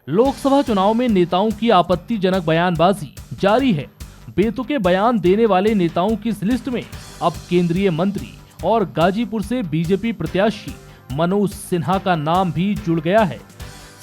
लोकसभा चुनाव में नेताओं की आपत्तिजनक बयानबाजी जारी है। बेतुके बयान देने वाले नेताओं की इस लिस्ट में अब केंद्रीय मंत्री और गाजीपुर से बीजेपी प्रत्याशी मनोज सिन्हा का नाम भी जुड़ गया है।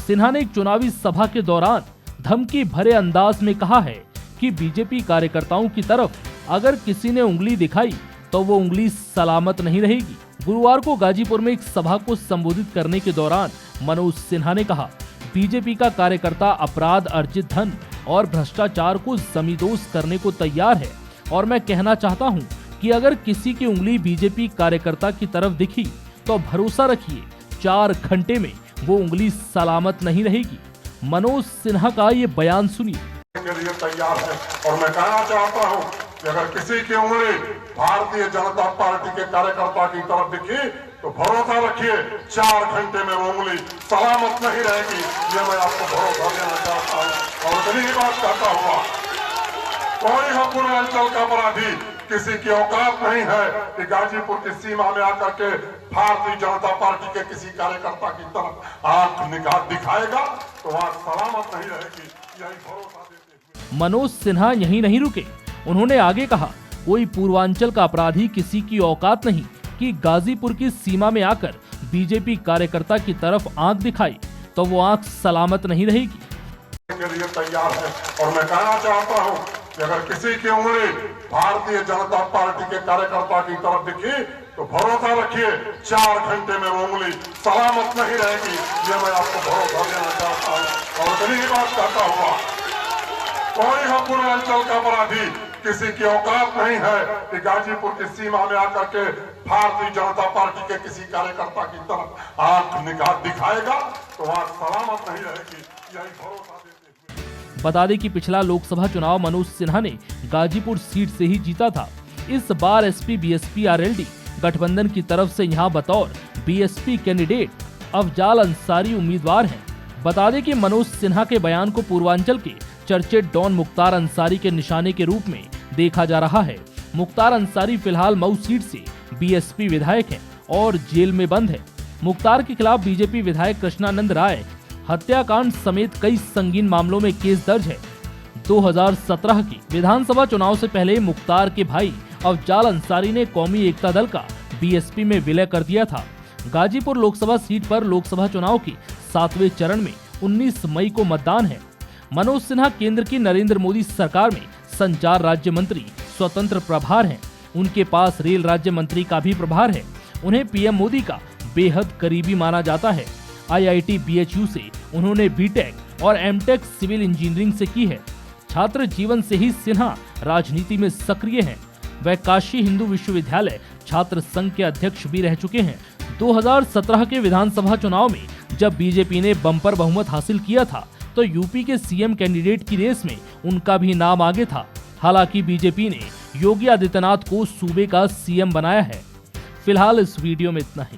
सिन्हा ने एक चुनावी सभा के दौरान धमकी भरे अंदाज में कहा है कि बीजेपी कार्यकर्ताओं की तरफ अगर किसी ने उंगली दिखाई तो वो उंगली सलामत नहीं रहेगी। गुरुवार को गाजीपुर में एक सभा को संबोधित करने के दौरान मनोज सिन्हा ने कहा, बीजेपी का कार्यकर्ता अपराध, अर्जित धन और भ्रष्टाचार को जमींदोज करने को तैयार है और मैं कहना चाहता हूं कि अगर किसी की उंगली बीजेपी कार्यकर्ता की तरफ दिखी तो भरोसा रखिए 4 घंटे में वो उंगली सलामत नहीं रहेगी। मनोज सिन्हा का ये बयान सुनिए। के लिए तैयार है और मैं कहना चाहता हूं कि अगर किसी की उंगली भारतीय जनता पार्टी के कार्यकर्ता की तरफ दिखी तो भरोसा रखिए 4 घंटे में वो उंगली सलामत नहीं रहेगी। ये मैं आपको भरोसा देना चाहता हूँ। और इतनी ही बात कहता हुआ, कोई हम पूर्वांचल का अपराधी किसी की औकात नहीं है कि गाजीपुर की सीमा में आकर के भारतीय जनता पार्टी के किसी कार्यकर्ता की तरफ आंख निगाह दिखाएगा तो वहां सलामत नहीं रहेगी। यही भरोसा देते हुए मनोज सिन्हा यहीं नहीं रुके। उन्होंने आगे कहा, कोई पूर्वांचल का अपराधी किसी की औकात नहीं कि गाजीपुर की सीमा में आकर बीजेपी कार्यकर्ता की तरफ आंख दिखाई तो वो आंख सलामत नहीं रहेगी। के लिए तैयार है और मैं कहना चाहता हूं कि अगर किसी की उंगली भारतीय जनता पार्टी के कार्यकर्ता की तरफ दिखी तो भरोसा रखिए 4 घंटे में वो उंगली सलामत नहीं रहेगी। ये मैं आपको भरोसा देना चाहता हूँ। और इतनी ही बात कहता हुआ, कोई हम पूर्वांचल का अपराधी किसी की औकात नहीं है कि गाजीपुर की सीमा में आकर के भारतीय जनता पार्टी के किसी कार्यकर्ता की तरफ आंख निगाह दिखाएगा तो वहां सलामत नहीं रहेगी। यही भरोसा देते हुए बता दें कि पिछला लोकसभा चुनाव मनोज सिन्हा ने गाजीपुर सीट से ही जीता था। इस बार एसपी बीएसपी आरएलडी गठबंधन की तरफ से यहां बतौर बीएसपी कैंडिडेट अफजाल अंसारी उम्मीदवार हैं। बता दें कि मनोज सिन्हा के बयान को पूर्वांचल के चर्चित डॉन मुख्तार अंसारी के निशाने के रूप में देखा जा रहा है। मुख्तार अंसारी फिलहाल मऊ सीट से बीएसपी विधायक हैं और जेल में बंद है। मुख्तार के खिलाफ बीजेपी विधायक कृष्णानंद राय हत्याकांड समेत कई संगीन मामलों में केस दर्ज है। 2017 की विधानसभा चुनाव से पहले मुख्तार के भाई अफजाल अंसारी ने कौमी एकता दल का बीएसपी में विलय कर दिया था। गाजीपुर लोकसभा सीट पर लोकसभा चुनाव के 7वें चरण में 19 मई को मतदान है। मनोज सिन्हा केंद्र की नरेंद्र मोदी सरकार में संचार राज्य मंत्री स्वतंत्र प्रभार हैं। उनके पास रेल राज्य मंत्री का भी प्रभार है। उन्हें पीएम मोदी का बेहद करीबी माना जाता है। आईआईटी बीएचयू से उन्होंने बीटेक और एमटेक सिविल इंजीनियरिंग से की है। छात्र जीवन से ही सिन्हा राजनीति में सक्रिय हैं। वह काशी हिंदू विश्वविद्यालय छात्र संघ के अध्यक्ष भी रह चुके हैं। 2017 के विधानसभा चुनाव में जब बीजेपी ने बम्पर बहुमत हासिल किया था तो यूपी के सीएम कैंडिडेट की रेस में उनका भी नाम आगे था। हालांकि बीजेपी ने योगी आदित्यनाथ को सूबे का सीएम बनाया है। फिलहाल इस वीडियो में इतना ही।